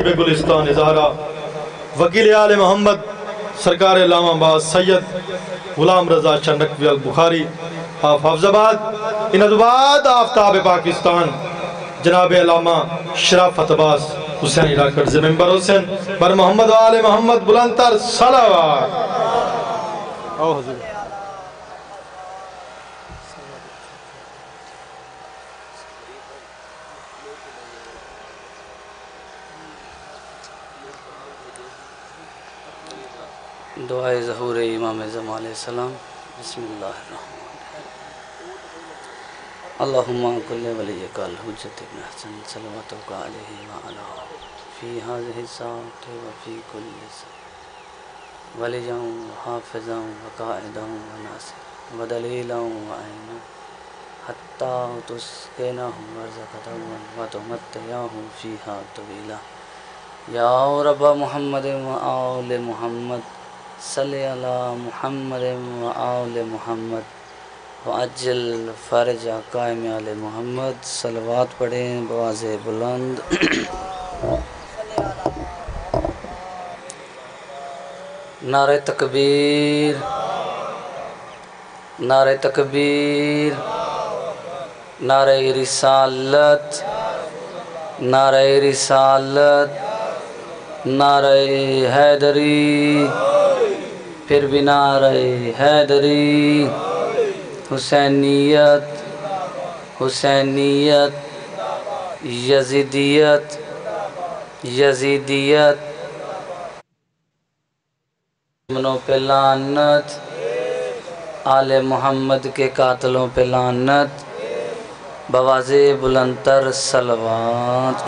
خطیب گلستان ازارہ وکیل آل محمد سرکار علامہ باز سید غلام رضا چنڈکوی البخاری حافظ آباد، ان ادباد آفتاب پاکستان جناب علامہ شرافت عباس حسینی راکڑ زمنبر حسین بر محمد و آل محمد بلندتر صلوات۔ دعائے ظہور امام زمان علیہ السلام۔ بسم اللہ الرحمن الرحیم۔ اللہم کل ولیک الحجت ابن حسن صلواتک علیہ وعلا فی هذه الساعة وفی کل ساعة ولیجا وحافظا وقائدا وناصرا ودلیلا وعینا حتی تسکنہ ورزقتا وتمتعہ فیہا طویلا یا رب محمد وآل محمد صلی علی محمد وآل محمد وعجل فرج قائم آل محمد۔ صلوات پڑھیں بواز بلند۔ نعرہ تکبیر، نعرہ تکبیر، نعرہ رسالت، نعرہ رسالت، نعرہ حیدری، پھر بھی نعرہ حیدری، حسینیت، حسینیت، یزیدیت، یزیدیت، دشمنوں پہ لعنت، آل محمد کے قاتلوں پہ لعنت، بواز بلندتر صلوات۔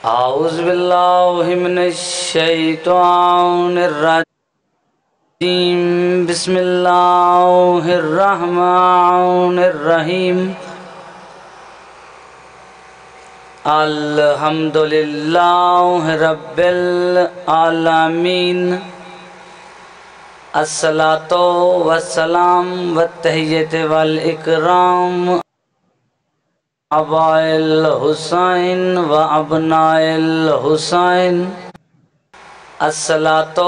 اعوذ باللہ من الشیطان الرجیم، بسم اللہ الرحمن الرحیم۔ الحمدللہ رب العالمین، الصلاۃ والسلام والتحیۃ والاکرام آباء الحسین و ابناء الحسین، الصلاۃ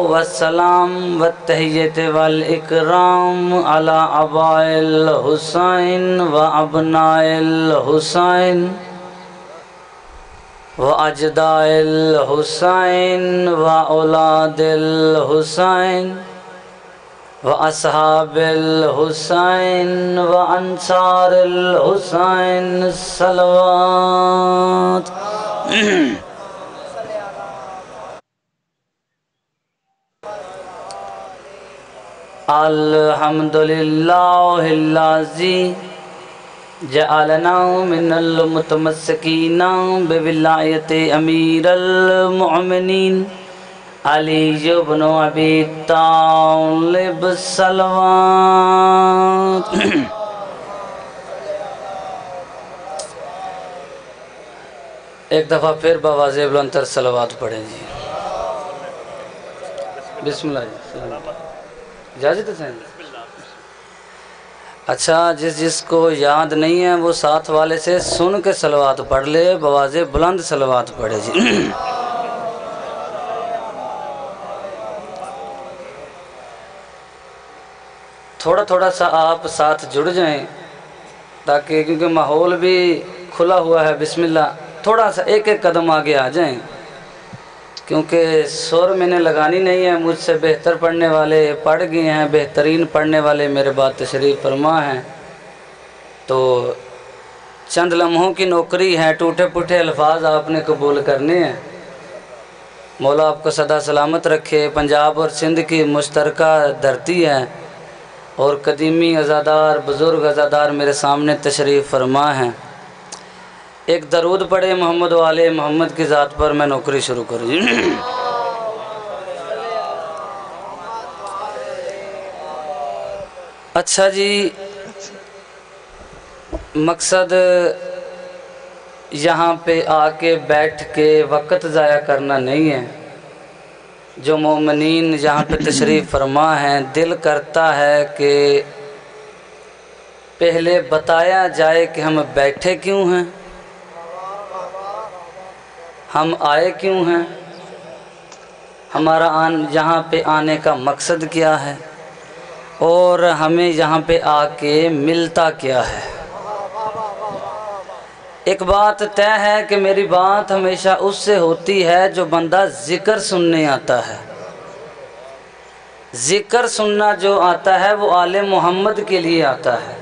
والسلام والتحیۃ والاکرام علی آباء الحسین و ابناء الحسین و اجداء الحسین و اولاد الحسین و اصحاب الحسین و انصار الحسین۔ صلوات۔ الحمدللہ الذی جعلنا من المتمسکین بولایت امیر المؤمنین علی بن ابی طالب۔ صلوات۔ ایک دفعہ پھر بواز بلندتر صلوات پڑھیں جی۔ بسم اللہ جی۔ اجازت ہے سین؟ اچھا، جس کو یاد نہیں ہے وہ ساتھ والے سے سن کے صلوات پڑھ لے، بواز بلند صلوات پڑھے جی۔ تھوڑا تھوڑا سا آپ ساتھ جڑ جائیں تاکہ، کیونکہ ماحول بھی کھلا ہوا ہے، بسم اللہ تھوڑا سا ایک ایک قدم آگے آ جائیں، کیونکہ سور میں نے لگانی نہیں ہے۔ مجھ سے بہتر پڑھنے والے پڑھ گئے ہیں، بہترین پڑھنے والے میرے بعد تشریف فرما ہیں، تو چند لمحوں کی نوکری ہے، ٹوٹے پھوٹے الفاظ آپ نے قبول کرنے ہیں۔ مولا آپ کو سدا سلامت رکھے۔ پنجاب اور سندھ کی مشترکہ دھرتی ہے اور قدیمی عزادار، بزرگ عزادار میرے سامنے تشریف فرما ہیں۔ ایک درود پڑھے محمد و آل محمد کی ذات پر، میں نوکری شروع کروں جی۔ اچھا جی، مقصد یہاں پہ آ کے بیٹھ کے وقت ضائع کرنا نہیں ہے۔ جو مومنین یہاں پہ تشریف فرما ہیں، دل کرتا ہے کہ پہلے بتایا جائے کہ ہم بیٹھے کیوں ہیں، ہم آئے کیوں ہیں، ہمارا یہاں پہ آنے کا مقصد کیا ہے، اور ہمیں یہاں پہ آ کے ملتا کیا ہے۔ ایک بات طے ہے کہ میری بات ہمیشہ اس سے ہوتی ہے جو بندہ ذکر سننے آتا ہے۔ ذکر سننا جو آتا ہے وہ آل محمد کے لیے آتا ہے،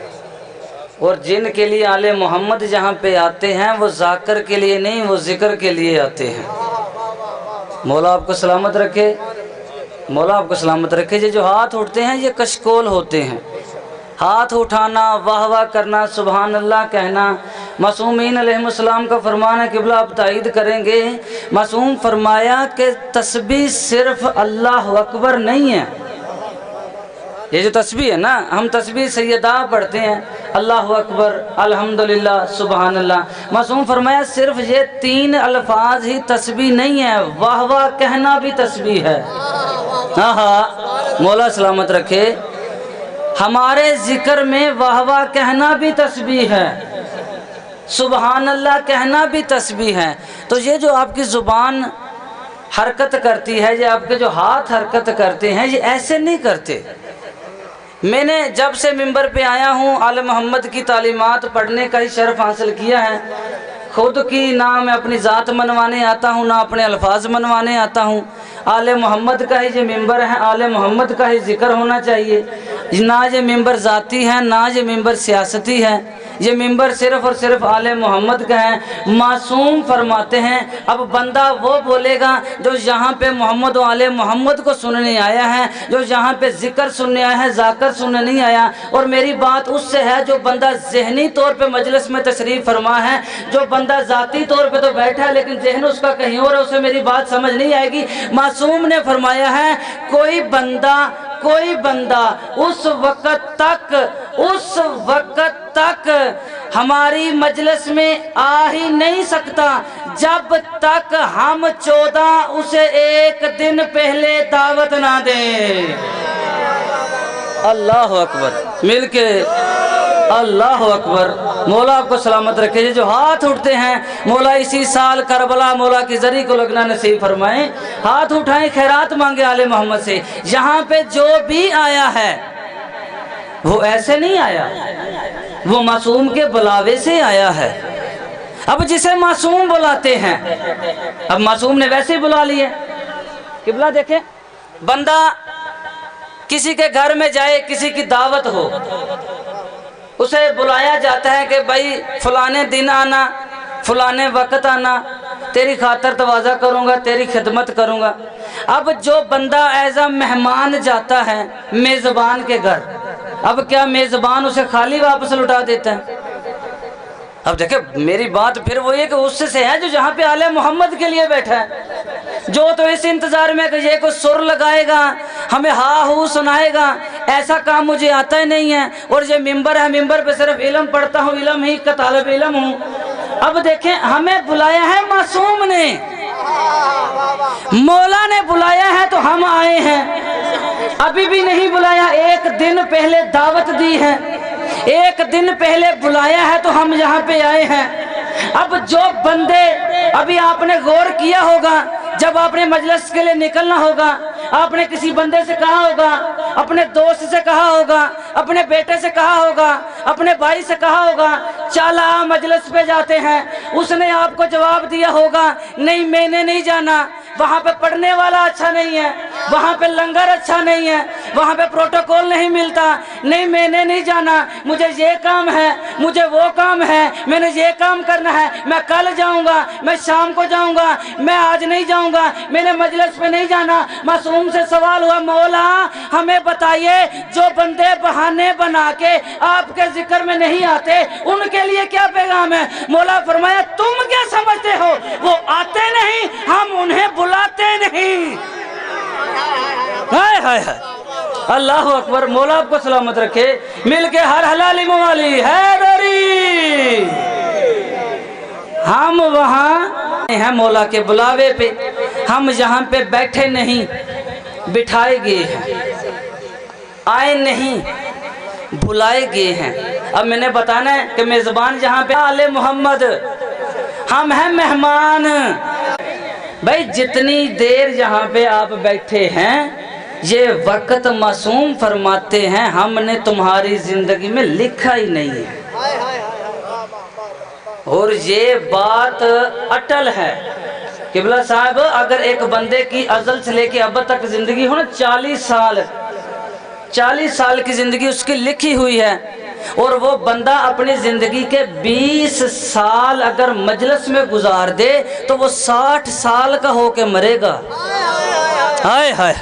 اور جن کے لیے آل محمد جہاں پہ آتے ہیں وہ ذاکر کے لیے نہیں، وہ ذکر کے لیے آتے ہیں۔ مولا آپ کو سلامت رکھے، مولا آپ کو سلامت رکھے۔ یہ جو ہاتھ اٹھتے ہیں یہ کشکول ہوتے ہیں۔ ہاتھ اٹھانا، واہ واہ کرنا، سبحان اللہ کہنا، معصومین علیہ السلام کا فرمان ہے، قبلہ آپ تائید کریں گے، معصوم فرمایا کہ تسبیح صرف اللہ اکبر نہیں ہے۔ یہ جو تسبیح ہے نا، ہم تسبیح سیدہ پڑھتے ہیں، اللہ اکبر، الحمدللہ، سبحان اللہ۔ معصوم فرمایا صرف یہ 3 الفاظ ہی تسبیح نہیں ہے، واہ واہ کہنا بھی تسبیح ہے۔ ہاں ہاں، مولا سلامت رکھے۔ ہمارے ذکر میں واہ واہ کہنا بھی تسبیح ہے، سبحان اللہ کہنا بھی تسبیح ہے۔ تو یہ جو آپ کی زبان حرکت کرتی ہے، یہ آپ کے جو ہاتھ حرکت کرتے ہیں، یہ ایسے نہیں کرتے۔ میں نے جب سے ممبر پہ آیا ہوں آل محمد کی تعلیمات پڑھنے کا ہی شرف حاصل کیا ہے۔ خود کی نہ میں اپنی ذات منوانے آتا ہوں، نہ اپنے الفاظ منوانے آتا ہوں۔ آل محمد کا ہی یہ ممبر ہے، آل محمد کا ہی ذکر ہونا چاہیے۔ نہ یہ ممبر ذاتی ہے، نہ یہ ممبر سیاستی ہے، یہ ممبر صرف اور صرف آل محمد کا ہے۔ معصوم فرماتے ہیں اب بندہ وہ بولے گا جو یہاں پہ محمد و آل محمد کو سننے آیا ہے، جو یہاں پہ ذکر سننے آیا ہے، ذاکر سننے نہیں آیا۔ اور میری بات اس سے ہے جو بندہ ذہنی طور پہ مجلس میں تشریف فرما ہے، جو بندہ ذاتی طور پہ تو بیٹھا ہے لیکن ذہن اس کا کہیں اور ہے، اسے میری بات سمجھ نہیں آئے گی۔ معصوم نے فرمایا ہے کوئی بندہ اس وقت تک ہماری مجلس میں آ ہی نہیں سکتا جب تک ہم 14 اسے 1 دن پہلے دعوت نہ دیں۔ اللہ اکبر، مل کے اللہ اکبر۔ مولا آپ کو سلامت رکھے۔ یہ جو ہاتھ اٹھتے ہیں مولا اسی سال کربلا مولا کی زری کو لگنا نصیب فرمائیں۔ ہاتھ اٹھائیں، خیرات مانگے آل محمد سے۔ یہاں پہ جو بھی آیا ہے وہ ایسے نہیں آیا، وہ معصوم کے بلاوے سے آیا ہے۔ اب جسے معصوم بلاتے ہیں، اب معصوم نے ویسے ہی بلا لیے۔ قبلہ دیکھیں، بندہ کسی کے گھر میں جائے، کسی کی دعوت ہو، اسے بلایا جاتا ہے کہ بھائی فلانے دن آنا، فلانے وقت آنا، تیری خاطر تواضع کروں گا، تیری خدمت کروں گا۔ اب جو بندہ ایز اے مہمان جاتا ہے میزبان کے گھر، اب کیا میزبان اسے خالی واپس لٹا دیتا ہے؟ اب دیکھیں میری بات پھر وہی ہے کہ اس سے ہے جو جہاں پہ آل محمد کے لیے بیٹھا ہے، جو تو اس انتظار میں کہ یہ کوئی سر لگائے گا، ہمیں ہا ہو سنائے گا، ایسا کام مجھے آتا ہی نہیں ہے، اور یہ ممبر ہے، ممبر پہ صرف علم پڑھتا ہوں، علم ہی کا طالب علم ہوں۔ اب دیکھیں ہمیں بلایا ہے معصوم نے، مولا نے بلایا ہے تو ہم آئے ہیں۔ ابھی بھی نہیں بلایا، 1 دن پہلے دعوت دی ہے، 1 دن پہلے بلایا ہے تو ہم یہاں پہ آئے ہیں۔ اب جو بندے، ابھی آپ نے غور کیا ہوگا جب آپ نے مجلس کے لیے نکلنا ہوگا، آپ نے کسی بندے سے کہا ہوگا، اپنے دوست سے کہا ہوگا، اپنے بیٹے سے کہا ہوگا، اپنے بھائی سے کہا ہوگا چلا مجلس پہ جاتے ہیں، اس نے آپ کو جواب دیا ہوگا نہیں میں نے نہیں جانا، وہاں پہ پڑھنے والا اچھا نہیں ہے، وہاں پہ لنگر اچھا نہیں ہے، وہاں پہ پروٹوکول نہیں ملتا، نہیں میں نے نہیں جانا، مجھے یہ کام ہے، مجھے وہ کام ہے، میں نے یہ کام کرنا ہے، میں کل جاؤں گا، میں شام کو جاؤں گا، میں آج نہیں جاؤں گا، میں نے مجلس پہ نہیں جانا۔ معصوم سے سوال ہوا مولا ہمیں بتائیے جو بندے بہانے بنا کے آپ کے ذکر میں نہیں آتے ان کے لیے کیا پیغام ہے؟ مولا فرمایا تم کیا سمجھتے ہو، وہ آتے نہیں، ہم انہیں بلاتے نہیں۔ ہائے ہائے ہائے، اللہ اکبر۔ مولا آپ کو سلامت رکھے۔ مل کے ہر حلالی موالی حیدری، ہم وہاں ہیں مولا کے بلاوے پہ، ہم یہاں پہ بیٹھے نہیں، بٹھائے گئے ہیں، آئے نہیں، بلائے گئے ہیں۔ اب میں نے بتانا ہے کہ میزبان جہاں پہ آل محمد، ہم ہیں مہمان۔ بھائی جتنی دیر یہاں پہ آپ بیٹھے ہیں یہ وقت معصوم فرماتے ہیں ہم نے تمہاری زندگی میں لکھا ہی نہیں ہے، اور یہ بات اٹل ہے۔ قبلہ صاحب اگر ایک بندے کی ازل سے لے کے اب تک زندگی ہو نا 40 سال کی زندگی اس کی لکھی ہوئی ہے، اور وہ بندہ اپنی زندگی کے 20 سال اگر مجلس میں گزار دے تو وہ 60 سال کا ہو کے مرے گا۔ ہائے ہائے،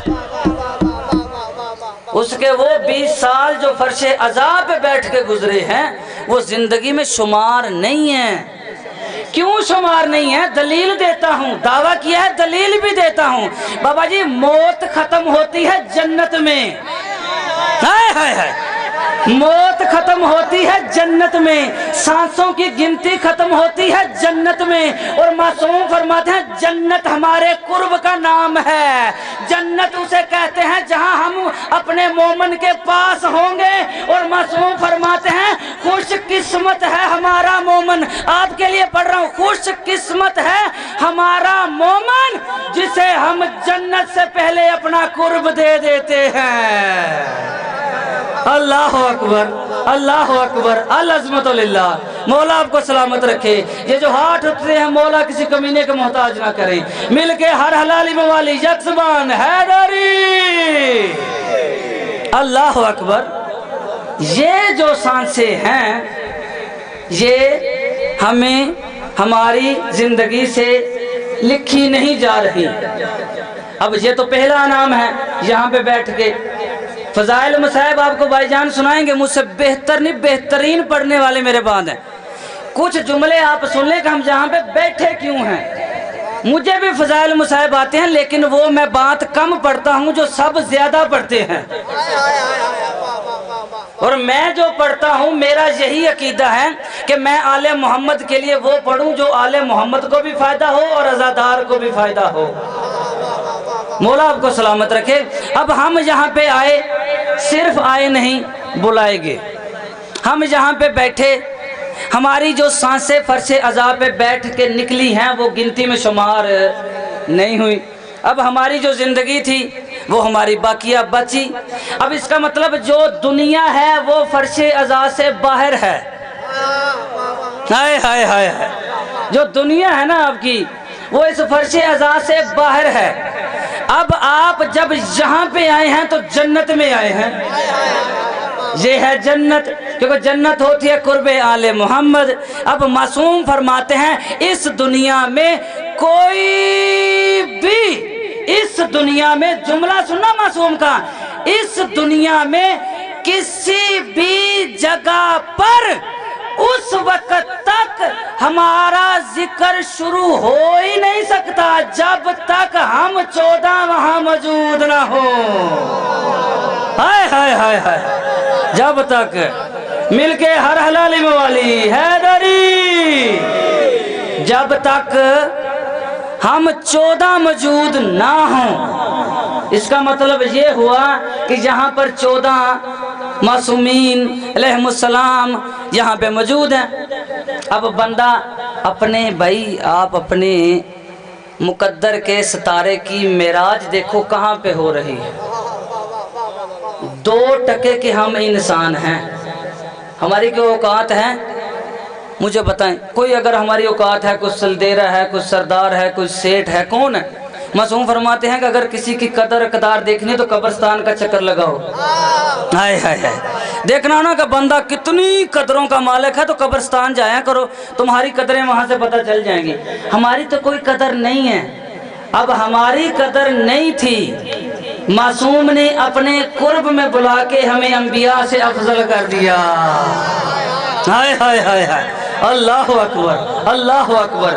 اس کے وہ 20 سال جو فرش عذاب پہ بیٹھ کے گزرے ہیں وہ زندگی میں شمار نہیں ہیں۔ کیوں شمار نہیں ہے؟ دلیل دیتا ہوں، دعویٰ کیا ہے دلیل بھی دیتا ہوں۔ بابا جی موت ختم ہوتی ہے جنت میں، ہائے ہائے ہائے، موت ختم ہوتی ہے جنت میں، سانسوں کی گنتی ختم ہوتی ہے جنت میں، اور معصوم فرماتے ہیں جنت ہمارے قرب کا نام ہے۔ جنت اسے کہتے ہیں جہاں ہم اپنے مومن کے پاس ہوں گے، اور معصوم فرماتے ہیں خوش قسمت ہے ہمارا مومن۔ آپ کے لیے پڑھ رہا ہوں، خوش قسمت ہے ہمارا مومن جسے ہم جنت سے پہلے اپنا قرب دے دیتے ہیں۔ اللہ اکبر، اللہ اکبر، العظمت للہ۔ مولا آپ کو سلامت رکھے۔ یہ جو ہاتھ اٹھتے ہیں مولا کسی کمینے کے محتاج نہ کریں۔ مل کے ہر حلالی موالی یک زبان حیدری، اللہ اکبر۔ یہ جو سانسیں ہیں یہ ہمیں ہماری زندگی سے لکھی نہیں جا رہی۔ اب یہ تو پہلا انعام ہے یہاں پہ بیٹھ کے۔ فضائل مصائب آپ کو بھائی جان سنائیں گے، مجھ سے بہتر نہیں بہترین پڑھنے والے میرے بعد ہیں۔ کچھ جملے آپ سن لیں کہ ہم جہاں پہ بیٹھے کیوں ہیں۔ مجھے بھی فضائل مصائب آتے ہیں لیکن وہ میں بات کم پڑھتا ہوں جو سب زیادہ پڑھتے ہیں، اور میں جو پڑھتا ہوں میرا یہی عقیدہ ہے کہ میں آل محمد کے لیے وہ پڑھوں جو آل محمد کو بھی فائدہ ہو اور عزادار کو بھی فائدہ ہو۔ مولا آپ کو سلامت رکھے۔ اب ہم یہاں پہ آئے، صرف آئے نہیں بلائے گے۔ ہم یہاں پہ بیٹھے، ہماری جو سانسیں فرش عذاب پہ بیٹھ کے نکلی ہیں وہ گنتی میں شمار نہیں ہوئی۔ اب ہماری جو زندگی تھی وہ ہماری باقیہ بچی۔ اب اس کا مطلب جو دنیا ہے وہ فرش عذاب سے باہر ہے۔ ہائے ہائے ہائے ہائے، جو دنیا ہے نا آپ کی وہ اس فرش عذاب سے باہر ہے۔ اب آپ جب یہاں پہ آئے ہیں تو جنت میں آئے ہیں۔ یہ ہے جنت، کیونکہ جنت ہوتی ہے قرب آل محمد۔ اب معصوم فرماتے ہیں اس دنیا میں کوئی بھی، اس دنیا میں، جملہ سننا معصوم کا، اس دنیا میں کسی بھی جگہ پر اس وقت تک ہمارا ذکر شروع ہو ہی نہیں سکتا جب تک ہم 14 وہاں موجود نہ ہو۔ ہائے ہائے ہائے ہائے، جب تک مل کے ہر حلالی موالی حیدری، جب تک ہم 14 موجود نہ ہوں۔ اس کا مطلب یہ ہوا کہ یہاں پر 14 معصومین علیہم السلام یہاں پہ موجود ہیں۔ اب بندہ اپنے بھائی آپ اپنے مقدر کے ستارے کی معراج دیکھو کہاں پہ ہو رہی ہے۔ 2% کے ہم انسان ہیں، ہماری کوئی اوقات ہے؟ مجھے بتائیں کوئی اگر ہماری اوقات ہے، کوئی سلدیرہ ہے، کوئی سردار ہے، کوئی سیٹ ہے، کون ہے؟ معصوم فرماتے ہیں کہ اگر کسی کی قدر قدار دیکھنی تو قبرستان کا چکر لگاؤ۔ ہائے ہائے ہائے، دیکھنا نا کہ بندہ کتنی قدروں کا مالک ہے تو قبرستان جایا کرو، تمہاری قدریں وہاں سے پتہ چل جائیں گی۔ ہماری تو کوئی قدر نہیں ہے۔ اب ہماری قدر نہیں تھی، معصوم نے اپنے قرب میں بلا کے ہمیں انبیاء سے افضل کر دیا۔ ہائے ہائے ہائے ہائے، اللہ اکبر، اللہ اکبر۔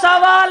1.25